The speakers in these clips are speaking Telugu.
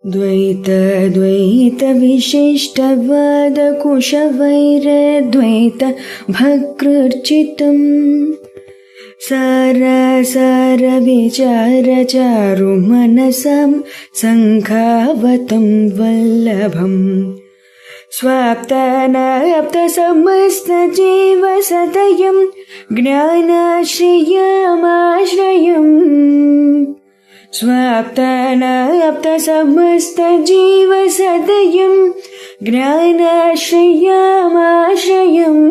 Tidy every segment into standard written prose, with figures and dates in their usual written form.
द्वैत विशिष्टवादकुशवैरद्वैत भकृर्चितम् सार विचारचारुमनसं सङ्खावतं वल्लभम् स्वाप्तानाप्तसमस्तजीवसदयं ज्ञानाश्रयमाश्रयम् स्वाप्तानाप्तसमस्तजीवसदयं ज्ञानाश्रयमाश्रयम्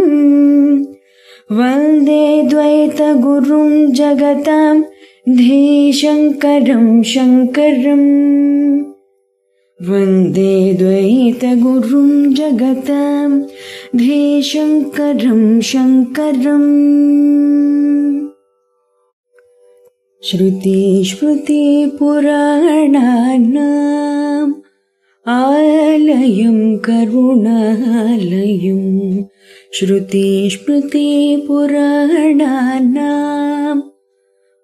वन्दे द्वैतगुरुं जगतां धीशङ्करं शङ्करम् वन्दे द्वैतगुरुं जगतां धीशङ्करं शङ्करम्। श्रुतिस्मृतिपुराणानाम् आलयं करुणालयं श्रुतिस्मृतिपुराणानाम्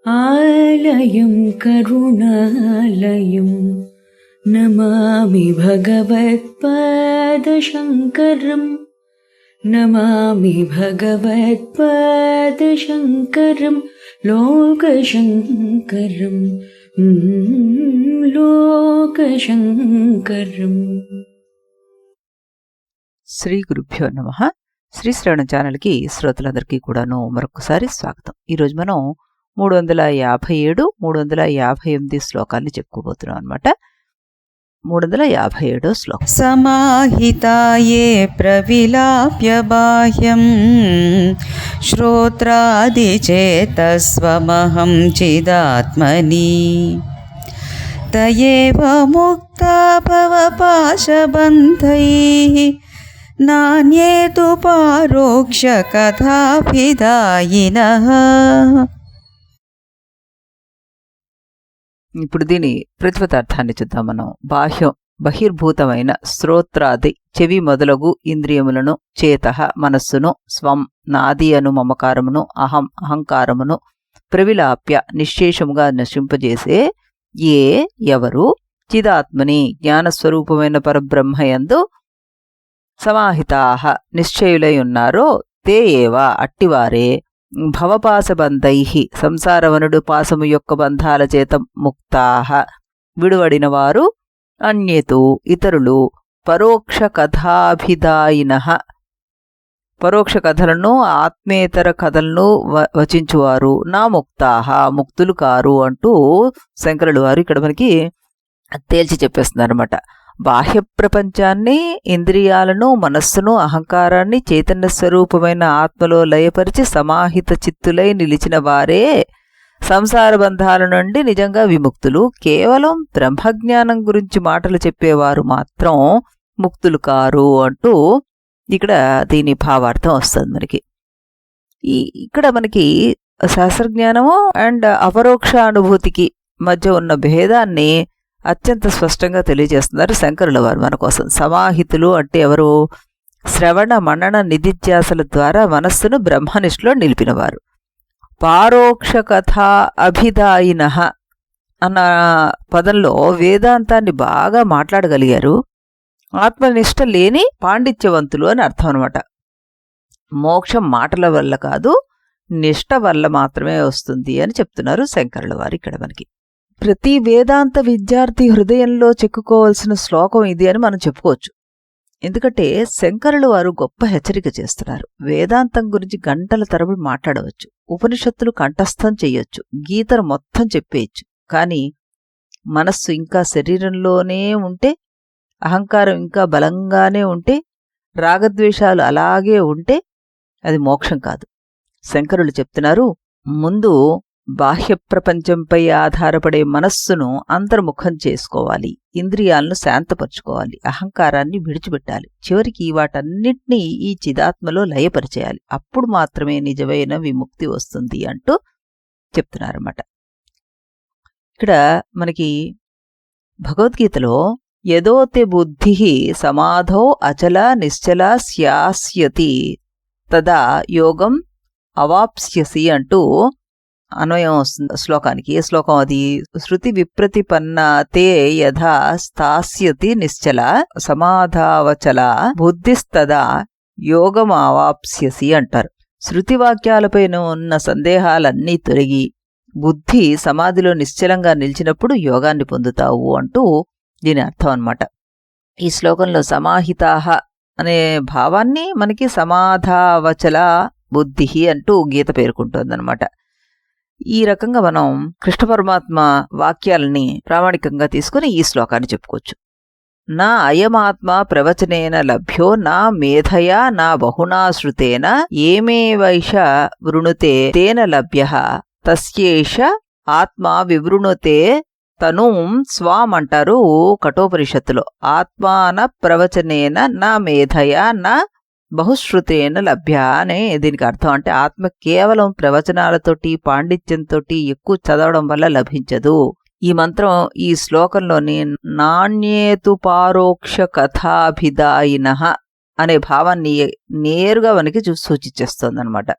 आलयं करुणालयं नमामि भगवत्पादशङ्करम् नमामि भगवत्पादशङ्करं लोकशङ्करं లోకశంకరం. శ్రీ గురుభ్యో నమః. శ్రీ శ్రవణ ఛానల్కి శ్రోతలందరికీ కూడాను మరొకసారి స్వాగతం. ఈరోజు మనం 357, 358 శ్లోకాల్ని చెప్పుకోబోతున్నాం అనమాట. 357 శ్లోకం. సమాహితాయే ప్రవిలాప్య బాహ్యం శ్రోత్రాదిచేతస్వమహం చిదాత్మని తయేవ ముక్తా భవపాశబంధైః నాన్యే తు పారోక్ష కథాభిదాయినః. ఇప్పుడు దీని ప్రతిపదార్థాన్ని చూద్దాం మనం. బహిర్భూతమైన శ్రోత్రాది చెవి మొదలగు ఇంద్రియములను, చేతః మనస్సును, స్వం నాది అను మమకారమును, అహం అహంకారమును ప్రవిలాప్య నిశ్శేషముగా నశింపజేసే ఏ ఎవరు చిదాత్మని జ్ఞానస్వరూపమైన పరబ్రహ్మయందు సమాహితాః నిశ్చయులై ఉన్నారో తే ఏవ అట్టివారే భవపాశబంధైః సంసారవనుడు పాసము యొక్క బంధాల చేత ముక్తాః విడువడినవారు, అన్యేతు ఇతరులు పరోక్ష కథాభిదాయినః పరోక్ష కథలను ఆత్మేతర కథలను వచించువారు, నా ముక్తాః ముక్తులు కారు అంటూ శంకరులు వారు ఇక్కడ మనకి తేల్చి చెప్పేస్తున్నారన్నమాట. బాహ్య ప్రపంచాన్ని, ఇంద్రియాలను, మనస్సును, అహంకారాన్ని చైతన్య స్వరూపమైన ఆత్మలో లయపరిచి సమాహిత చిత్తులై నిలిచిన వారే సంసార బంధాల నుండి నిజంగా విముక్తులు. కేవలం బ్రహ్మజ్ఞానం గురించి మాటలు చెప్పేవారు మాత్రం ముక్తులు కారు అంటూ ఇక్కడ దీని భావార్థం వస్తుంది మనకి. ఇక్కడ మనకి శాస్త్రజ్ఞానము అండ్ అపరోక్ష అనుభూతికి మధ్య ఉన్న భేదాన్ని అత్యంత స్పష్టంగా తెలియజేస్తున్నారు శంకరుల వారు మన కోసం. సమాహితులు అంటే ఎవరు? శ్రవణ మనన నిధిధ్యాసల ద్వారా మనస్సును బ్రహ్మనిష్ఠలో నిలిపినవారు. పారోక్ష కథా అభిదాయినః అన్న పదంలో వేదాంతాన్ని బాగా మాట్లాడగలిగారు. ఆత్మనిష్ట లేని పాండిత్యవంతులు అని అర్థం అనమాట. మోక్షం మాటల వల్ల కాదు, నిష్ట వల్ల మాత్రమే వస్తుంది అని చెప్తున్నారు శంకరుల వారు ఇక్కడ మనకి. ప్రతి వేదాంత విద్యార్థి హృదయంలో చెక్కుకోవాల్సిన శ్లోకం ఇది అని మనం చెప్పుకోవచ్చు. ఎందుకంటే శంకరులు వారు గొప్ప హెచ్చరిక చేస్తున్నారు. వేదాంతం గురించి గంటల తరబడి మాట్లాడవచ్చు, ఉపనిషత్తులు కంఠస్థం చెయ్యొచ్చు, గీతను మొత్తం చెప్పేయచ్చు. కానీ మనస్సు ఇంకా శరీరంలోనే ఉంటే, అహంకారం ఇంకా బలంగానే ఉంటే, రాగద్వేషాలు అలాగే ఉంటే అది మోక్షం కాదు. శంకరులు చెప్తున్నారు, ముందు బాహ్య ప్రపంచంపై ఆధారపడే మనస్సును అంతర్ముఖం చేసుకోవాలి, ఇంద్రియాలను శాంతపరచుకోవాలి, అహంకారాన్ని విడిచిపెట్టాలి, చివరికి వాటన్నిటినీ ఈ చిదాత్మలో లయపరిచేయాలి. అప్పుడు మాత్రమే నిజమైన విముక్తి వస్తుంది అంటూ చెప్తున్నారన్నమాట. ఇక్కడ మనకి భగవద్గీతలో యదోతే బుద్ధి సమాధౌ అచల నిశ్చల స్యాస్యతి తదా యోగం అవాప్స్యసి అంటూ అన్వయం వస్తుంది శ్లోకానికి. ఏ శ్లోకం అది? శృతి విప్రతిపన్న తే యథా స్థాస్యతి నిశ్చల సమాధావచల బుద్ధిస్తదా యోగమావాప్స్యసి అంటారు. శృతి వాక్యాలపైన ఉన్న సందేహాలన్నీ తొలగి బుద్ధి సమాధిలో నిశ్చలంగా నిలిచినప్పుడు యోగాన్ని పొందుతావు అంటూ దీని అర్థం అన్నమాట. ఈ శ్లోకంలో సమాహితాహ అనే భావాన్ని మనకి సమాధావచల బుద్ధి అంటూ గీత పేర్కొంటోందనమాట. ఈ రకంగా మనం కృష్ణ పరమాత్మ వాక్యాలని ప్రామాణికంగా తీసుకుని ఈ శ్లోకాన్ని చెప్పుకోవచ్చు. నా అయమాత్మ ప్రవచనేన లభ్యో నా మేధయా నా బహునా శృతేన ఏమేవైష వృణుతే తేన లభ్యః తస్యేష ఆత్మ వివృణుతే తనూం స్వామంటారు కఠోపనిషత్తులో. ఆత్మాన ప్రవచనేన నా మేధయా నా బహుశ్రుతేన లభ్య అనే దీనికి అర్థం. అంటే ఆత్మ కేవలం ప్రవచనాలతోటి పాండిత్యంతోటి ఎక్కువ చదవడం వల్ల లభించదు. ఈ మంత్రం ఈ శ్లోకంలోని నాణ్యేతు పారోక్ష కథాభిదాయినః అనే భావాన్ని నేరుగా మనకి సూచించేస్తోందనమాట.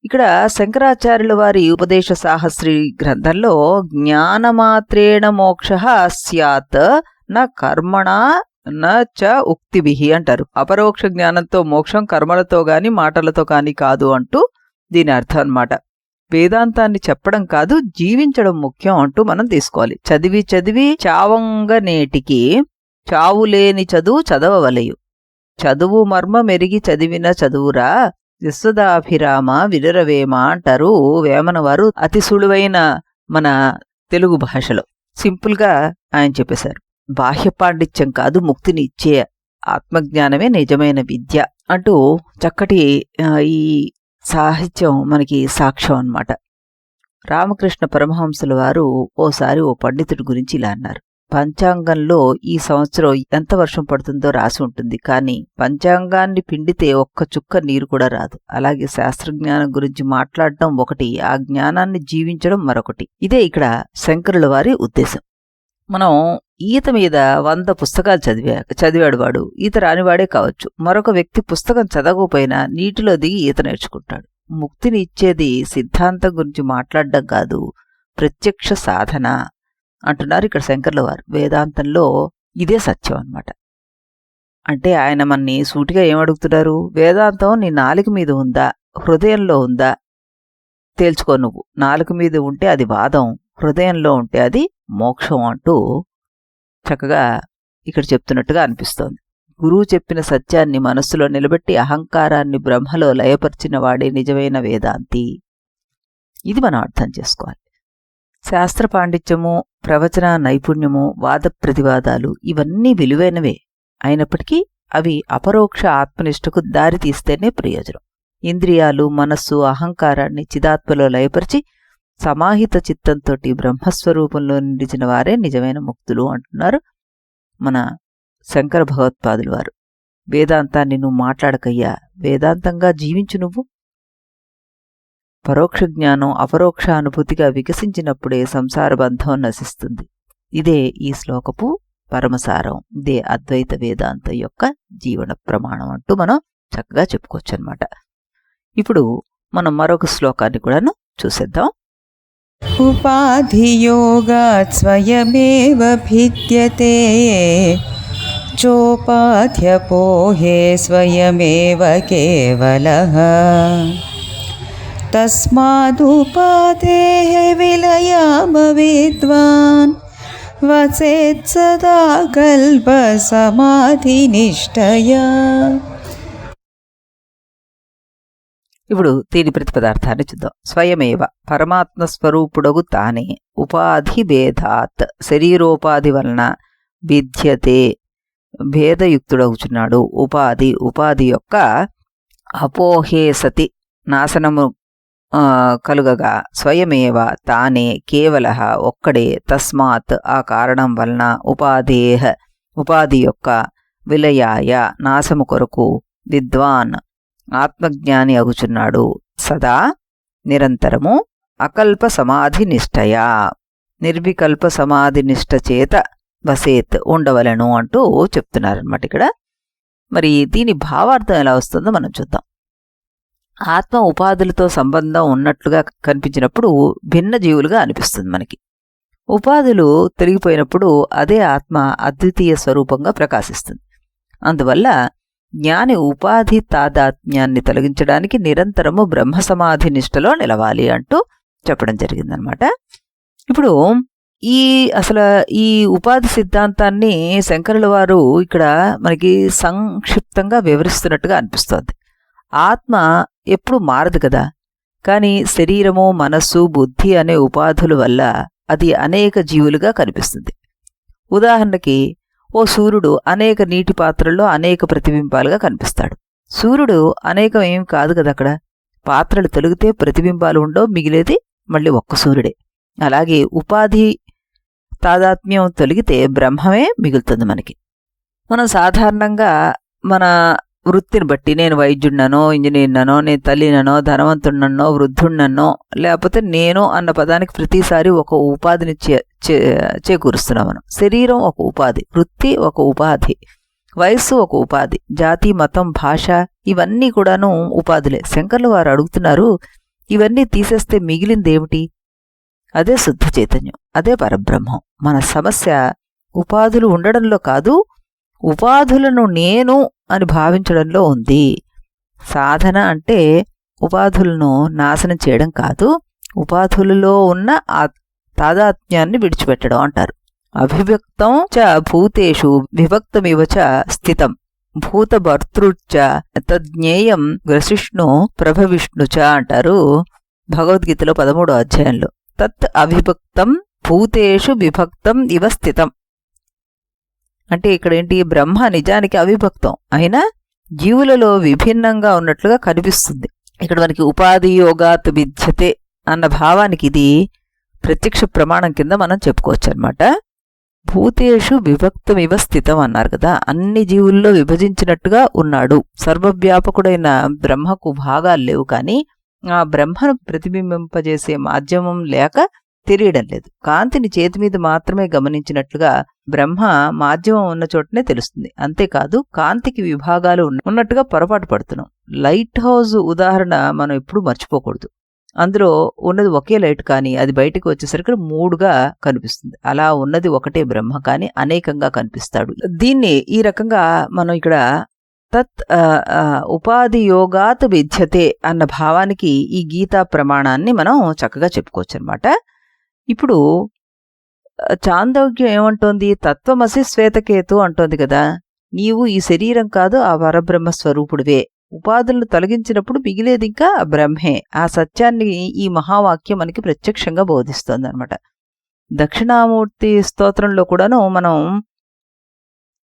ఇక్కడ శంకరాచార్యుల వారి ఉపదేశ సాహస్రి గ్రంథంలో జ్ఞానమాత్రేణ మోక్షః స్యాత్ న కర్మణ న చ ఉక్తిభిః అంటారు. అపరోక్ష జ్ఞానంతో మోక్షం కర్మలతో గాని మాటలతో కాని కాదు అంటూ దీని అర్థం అన్నమాట. వేదాంతాన్ని చెప్పడం కాదు, జీవించడం ముఖ్యం అంటూ మనం తీసుకోవాలి. చదివి చదివి చావంగనేటికి చావులేని చదువు చదవవలయు. చదువు మర్మ మెరిగి చదివిన చదువురా యశోదాభిరామ విరరవేమ అంటారు వేమన వారు. అతి సులువైన మన తెలుగు భాషలో సింపుల్గా ఆయన చెప్పేశారు. బాహ్య పాండిత్యం కాదు, ముక్తిని ఇచ్చే ఆత్మజ్ఞానమే నిజమైన విద్య అంటూ చక్కటి ఈ సాహిత్యం మనకి సాక్ష్యం అన్నమాట. రామకృష్ణ పరమహంసుల వారు ఓసారి ఓ పండితుడి గురించి ఇలా అన్నారు. పంచాంగంలో ఈ సంవత్సరం ఎంత వర్షం పడుతుందో రాసి ఉంటుంది, కానీ పంచాంగాన్ని పిండితే ఒక్క చుక్క నీరు కూడా రాదు. అలాగే శాస్త్రజ్ఞానం గురించి మాట్లాడటం ఒకటి, ఆ జ్ఞానాన్ని జీవించడం మరొకటి. ఇదే ఇక్కడ శంకరుల వారి ఉద్దేశం. మనం ఈత మీద 100 పుస్తకాలు చదివాడు వాడు ఈత రానివాడే కావచ్చు. మరొక వ్యక్తి పుస్తకం చదవకపోయినా నీటిలో దిగి ఈత నేర్చుకుంటాడు. ముక్తిని ఇచ్చేది సిద్ధాంతం గురించి మాట్లాడడం కాదు, ప్రత్యక్ష సాధన అంటున్నారు ఇక్కడ శంకర్ల వారు. వేదాంతంలో ఇదే సత్యం అన్నమాట. అంటే ఆయన మన్ని సూటిగా ఏమడుగుతున్నారు? వేదాంతం నీ నాలుక మీద ఉందా, హృదయంలో ఉందా తేల్చుకో. నువ్వు నాలుక మీద ఉంటే అది వాదం, హృదయంలో ఉంటే అది మోక్షం అంటూ చక్కగా ఇక్కడ చెప్తున్నట్టుగా అనిపిస్తోంది. గురువు చెప్పిన సత్యాన్ని మనస్సులో నిలబెట్టి అహంకారాన్ని బ్రహ్మలో లయపరిచిన వాడే నిజమైన వేదాంతి. ఇది మనం అర్థం చేసుకోవాలి. శాస్త్ర పాండిత్యము, ప్రవచన నైపుణ్యము, వాద ప్రతివాదాలు ఇవన్నీ విలువైనవే అయినప్పటికీ అవి అపరోక్ష ఆత్మనిష్టకు దారి తీస్తేనే ప్రయోజనం. ఇంద్రియాలు, మనస్సు, అహంకారాన్ని చిదాత్మలో లయపరిచి సమాహిత చిత్తంతో బ్రహ్మస్వరూపంలో నిలిచిన వారే నిజమైన ముక్తులు అంటున్నారు మన శంకర భగవత్పాదులు వారు. వేదాంతాన్ని నువ్వు మాట్లాడకయ్యా, వేదాంతంగా జీవించు. నువ్వు పరోక్ష జ్ఞానం అపరోక్ష అనుభూతిగా వికసించినప్పుడే సంసార బంధం నశిస్తుంది. ఇదే ఈ శ్లోకపు పరమసారం. ఇదే అద్వైత వేదాంత యొక్క జీవన ప్రమాణం అంటూ మనం చక్కగా చెప్పుకోవచ్చు అన్నమాట. ఇప్పుడు మనం మరొక శ్లోకాన్ని కూడాను చూసేద్దాం. ఉపాధియోగాత్ స్వయమేవ భిద్యతే చోపాధ్యపోహే స్వయమేవ కేవలః తస్మాదుపాధేః విలయామ విద్వాన్ వసేత్ సదా కల్ప సమాధినిష్టయా. ఇప్పుడు దీని ప్రతిపదార్థాన్ని చూద్దాం. స్వయమేవ పరమాత్మ స్వరూపుడగు తానే ఉపాధి భేదాత్ శరీరోపాధి వలన విద్యతే భేదయుక్తుడగుచున్నాడు. ఉపాధి యొక్క అపోహే సతి నాశనము కలుగగా స్వయమేవ తానే కేవలః ఒక్కడే తస్మాత్ ఆ కారణం వలన ఉపాధి యొక్క విలయాయ నాశము కొరకు విద్వాన్ ఆత్మజ్ఞాని అగుచున్నాడు. సదా నిరంతరము అకల్ప సమాధి నిష్టయా నిర్వికల్ప సమాధి నిష్ట చేత వసేత్ ఉండవలను అంటూ చెప్తున్నారనమాట ఇక్కడ. మరి దీని భావార్థం ఎలా వస్తుందో మనం చూద్దాం. ఆత్మ ఉపాధులతో సంబంధం ఉన్నట్లుగా కనిపించినప్పుడు భిన్న జీవులుగా అనిపిస్తుంది మనకి. ఉపాధులు తొలగిపోయినప్పుడు అదే ఆత్మ అద్వితీయ స్వరూపంగా ప్రకాశిస్తుంది. అందువల్ల జ్ఞాని ఉపాధి తాదాత్మ్యాన్ని తొలగించడానికి నిరంతరము బ్రహ్మ సమాధి నిష్టలో నిలవాలి అంటూ చెప్పడం జరిగిందనమాట. ఇప్పుడు అసలు ఈ ఉపాధి సిద్ధాంతాన్ని శంకరుల వారు ఇక్కడ మనకి సంక్షిప్తంగా వివరిస్తున్నట్టుగా అనిపిస్తోంది. ఆత్మ ఎప్పుడు మారదు కదా, కానీ శరీరము, మనస్సు, బుద్ధి అనే ఉపాధుల వల్ల అది అనేక జీవులుగా కనిపిస్తుంది. ఉదాహరణకి ఓ సూర్యుడు అనేక నీటి పాత్రల్లో అనేక ప్రతిబింబాలుగా కనిపిస్తాడు. సూర్యుడు అనేకం ఏం కాదు కదా, అక్కడ పాత్రలు తొలగితే ప్రతిబింబాలు ఉండవు, మిగిలేది మళ్ళీ ఒక్క సూర్యుడే. అలాగే ఉపాధి తాదాత్మ్యం తొలగితే బ్రహ్మమే మిగులుతుంది మనకి. మనం సాధారణంగా మన వృత్తిని బట్టి, నేను వైద్యుడినో, ఇంజనీర్నో, నేను తల్లిననో, ధనవంతుడినో, వృద్ధుడినో, లేకపోతే నేను అన్న పదానికి ప్రతిసారి ఒక ఉపాధిని చేకూరుస్తున్నాం మనం. శరీరం ఒక ఉపాధి, వృత్తి ఒక ఉపాధి, వయస్సు ఒక ఉపాధి, జాతి, మతం, భాష ఇవన్నీ కూడాను ఉపాధులే. శంకర్లు వారు అడుగుతున్నారు, ఇవన్నీ తీసేస్తే మిగిలిందేమిటి? అదే శుద్ధ చైతన్యం, అదే పరబ్రహ్మం. మన సమస్య ఉపాధులు ఉండడంలో కాదు, ఉపాధులను నేను అని భావించడంలో ఉంది. సాధన అంటే ఉపాధులను నాశనం చేయడం కాదు, ఉపాధులలో ఉన్న ఆ తాదాత్మ్యాన్ని విడిచిపెట్టడం అంటారు. అభివ్యక్తం చ భూతేషు విభక్తమివ చ స్థితం భూతభర్తృచ్చ తజ్ఞేయం గ్రసిష్ణు ప్రభవిష్ణు చ అంటారు భగవద్గీతలో 13వ అధ్యాయంలో. తత్ అవిభక్తం భూతేషు విభక్తం ఇవ స్థితం అంటే ఇక్కడేంటి? బ్రహ్మ నిజానికి అవిభక్తం అయినా జీవులలో విభిన్నంగా ఉన్నట్లుగా కనిపిస్తుంది. ఇక్కడ మనకి ఉపాధి యోగాత్ విద్యతే అన్న భావానికి ఇది ప్రత్యక్ష ప్రమాణం కింద మనం చెప్పుకోవచ్చు అనమాట. భూతేషు విభక్తమివ స్థితం అన్నారు కదా, అన్ని జీవుల్లో విభజించినట్టుగా ఉన్నాడు. సర్వవ్యాపకుడైన బ్రహ్మకు భాగాలు లేవు, కానీ ఆ బ్రహ్మను ప్రతిబింబింపజేసే మాధ్యమం లేక తెలియడం లేదు. కాంతిని చేతి మీద మాత్రమే గమనించినట్లుగా బ్రహ్మ మాధ్యమం ఉన్న చోటనే తెలుస్తుంది. అంతేకాదు కాంతికి విభాగాలు ఉన్నట్టుగా పొరపాటు పడుతున్నాం. లైట్ హౌస్ ఉదాహరణ మనం ఎప్పుడూ మర్చిపోకూడదు. అందులో ఉన్నది ఒకే లైట్, కానీ అది బయటకు వచ్చేసరికి 3గా కనిపిస్తుంది. అలా ఉన్నది ఒకటే బ్రహ్మ, కానీ అనేకంగా కనిపిస్తాడు. దీన్ని ఈ రకంగా మనం ఇక్కడ తత్ ఉపాధి యోగాత్ విద్యతే అన్న భావానికి ఈ గీతా ప్రమాణాన్ని మనం చక్కగా చెప్పుకోవచ్చు అనమాట. ఇప్పుడు చాందోగ్యం ఏమంటోంది? తత్వమసి శ్వేతకేతు అంటోంది కదా, నీవు ఈ శరీరం కాదు, ఆ పరబ్రహ్మ స్వరూపుడివే. ఉపాధులను తొలగించినప్పుడు మిగిలేది ఇంకా బ్రహ్మే. ఆ సత్యాన్ని ఈ మహావాక్యం మనకి ప్రత్యక్షంగా బోధిస్తోంది అనమాట. దక్షిణామూర్తి స్తోత్రంలో కూడాను మనం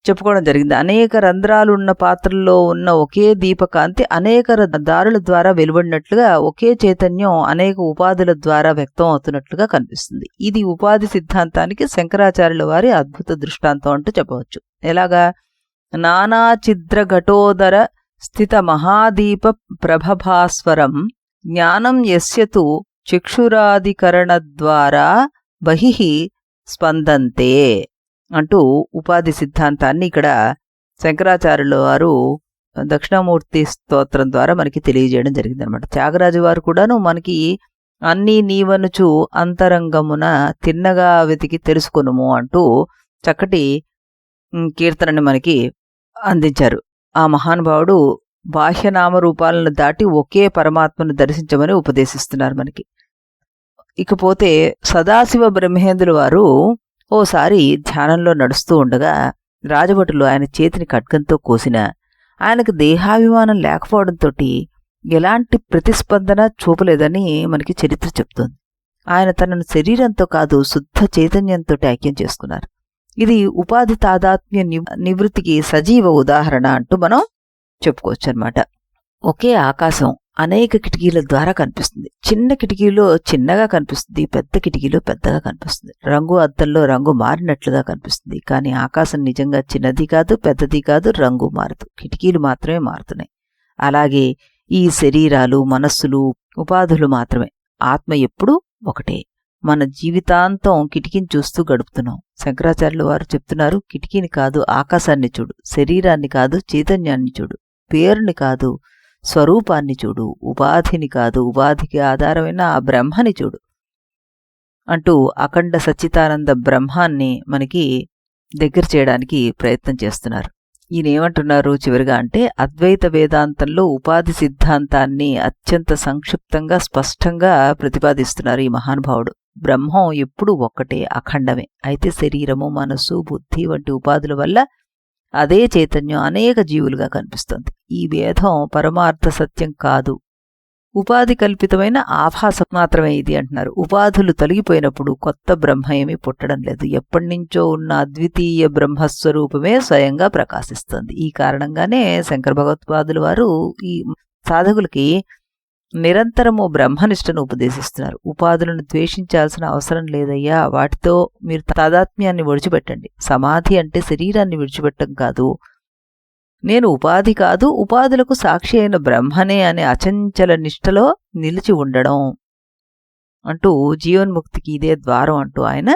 చెప్పుకోవడం జరిగింది. అనేక రంధ్రాలు ఉన్న పాత్రల్లో ఉన్న ఒకే దీపకాంతి అనేక దారుల ద్వారా వెలువడినట్లుగా ఒకే చైతన్యం అనేక ఉపాధుల ద్వారా వ్యక్తం అవుతున్నట్లుగా కనిపిస్తుంది. ఇది ఉపాధి సిద్ధాంతానికి శంకరాచార్యుల వారి అద్భుత దృష్టాంతం అంటూ చెప్పవచ్చు. ఎలాగా? నానా ఛిద్ర ఘటోదర స్థిత మహాదీప ప్రభభాస్వరం జ్ఞానం యస్యతు చక్షురాధికరణ ద్వారా బహిః స్పందంతే అంటూ ఉపాధి సిద్ధాంతాన్ని ఇక్కడ శంకరాచార్యుల వారు దక్షిణామూర్తి స్తోత్రం ద్వారా మనకి తెలియజేయడం జరిగిందనమాట. త్యాగరాజు వారు కూడాను మనకి అన్నీ నీవనుచు అంతరంగమున తిన్నగా వెతికి తెలుసుకొనుము అంటూ చక్కటి కీర్తనని మనకి అందించారు. ఆ మహానుభావుడు బాహ్యనామ రూపాలను దాటి ఒకే పరమాత్మను దర్శించమని ఉపదేశిస్తున్నారు మనకి. ఇకపోతే సదాశివ బ్రహ్మేంద్రుల వారు ఓసారి ధ్యానంలో నడుస్తూ ఉండగా రాజభటులు ఆయన చేతిని ఖడ్గంతో కోసినా ఆయనకు దేహాభిమానం లేకపోవడంతో ఎలాంటి ప్రతిస్పందన చూపలేదని మనకి చరిత్ర చెప్తోంది. ఆయన తనను శరీరంతో కాదు శుద్ధ చైతన్యంతో ఐక్యం చేసుకున్నారు. ఇది ఉపాధి తాదాత్మ్య నివృత్తికి సజీవ ఉదాహరణ అంటూ మనం చెప్పుకోవచ్చు అనమాట. ఒకే ఆకాశం అనేక కిటికీల ద్వారా కనిపిస్తుంది. చిన్న కిటికీలో చిన్నగా కనిపిస్తుంది, పెద్ద కిటికీలో పెద్దగా కనిపిస్తుంది. రంగు అద్దంలో రంగు మారినట్లుగా కనిపిస్తుంది, కానీ ఆకాశం నిజంగా చిన్నది కాదు, పెద్దది కాదు, రంగు మారదు, కిటికీలు మాత్రమే మారుతున్నాయి. అలాగే ఈ శరీరాలు, మనస్సులు ఉపాధులు మాత్రమే. ఆత్మ ఎప్పుడూ ఒకటే. మన జీవితాంతం కిటికీని చూస్తూ గడుపుతున్నాం. శంకరాచార్యులు వారు చెప్తున్నారు, కిటికీని కాదు ఆకాశాన్ని చూడు, శరీరాన్ని కాదు చైతన్యాన్ని చూడు, పేరుని కాదు స్వరూపాన్ని చూడు, ఉపాధిని కాదు, ఉపాధికి ఆధారమైన ఆ బ్రహ్మని చూడు అంటూ అఖండ సచ్చితానంద బ్రహ్మాన్ని మనకి దగ్గర చేయడానికి ప్రయత్నం చేస్తున్నారు. ఈయన ఏమంటున్నారు చివరిగా అంటే, అద్వైత వేదాంతంలో ఉపాధి సిద్ధాంతాన్ని అత్యంత సంక్షిప్తంగా స్పష్టంగా ప్రతిపాదిస్తున్నారు ఈ మహానుభావుడు. బ్రహ్మం ఎప్పుడూ ఒక్కటే, అఖండమే. అయితే శరీరము, మనస్సు, బుద్ధి వంటి ఉపాధుల వల్ల అదే చైతన్యం అనేక జీవులుగా కనిపిస్తుంది. ఈ భేదం పరమార్థ సత్యం కాదు, ఉపాధి కల్పితమైన ఆభాసం మాత్రమే ఇది అంటున్నారు. ఉపాధులు తొలగిపోయినప్పుడు కొత్త బ్రహ్మ ఏమీ పుట్టడం లేదు. ఎప్పటినుంచో ఉన్న అద్వితీయ బ్రహ్మస్వరూపమే స్వయంగా ప్రకాశిస్తుంది. ఈ కారణంగానే శంకర భగవత్పాదులు వారు ఈ సాధకులకి నిరంతరము బ్రహ్మనిష్టను ఉపదేశిస్తున్నారు. ఉపాధులను ద్వేషించాల్సిన అవసరం లేదయ్యా, వాటితో మీరు తాదాత్మ్యాన్ని విడిచిపెట్టండి. సమాధి అంటే శరీరాన్ని విడిచిపెట్టడం కాదు, నేను ఉపాధి కాదు, ఉపాధులకు సాక్షి అయిన బ్రహ్మనే అనే అచంచల నిష్టలో నిలిచి ఉండడం అంటూ జీవన్ముక్తికి ఇదే ద్వారం అంటూ ఆయన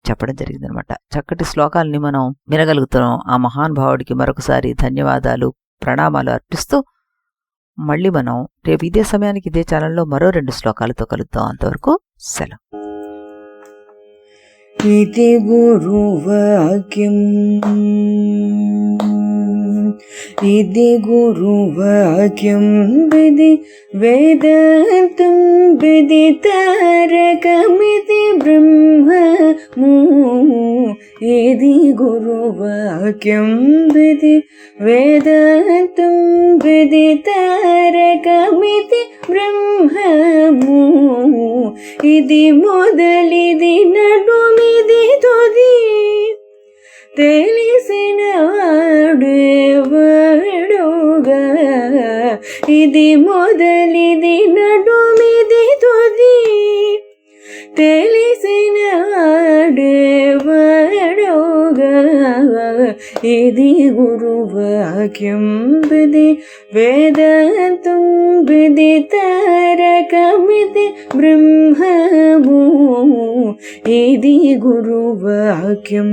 చెప్పడం జరిగిందనమాట. చక్కటి శ్లోకాలని మనం వినగలుగుతున్నాం. ఆ మహానుభావుడికి మరొకసారి ధన్యవాదాలు, ప్రణామాలు అర్పిస్తూ మళ్ళీ మనం రేపు ఇదే సమయానికి ఇదే ఛానల్లో మరో 2 శ్లోకాలతో కలుద్దాం. అంతవరకు సెలవు. इति गुरुवाक्यम् इति गुरुवाक्यं विधि वेदान्तं विदितारकमिति ब्रह्ममु इति गुरुवाक्यं विधि वेदान्तं विदितारकमिति ब्रह्ममु इति मोदलिदि नडुमिदि तुदि తెలిసిన వాడేవాడుగా ఇది మొదలిది నడుమిది తుది తెలిసిన వాడేవాడుగా ఇది గురువాక్యం విధి వేదాంతం విదితారకమితి బ్రహ్మము ఇది గురువాక్యం.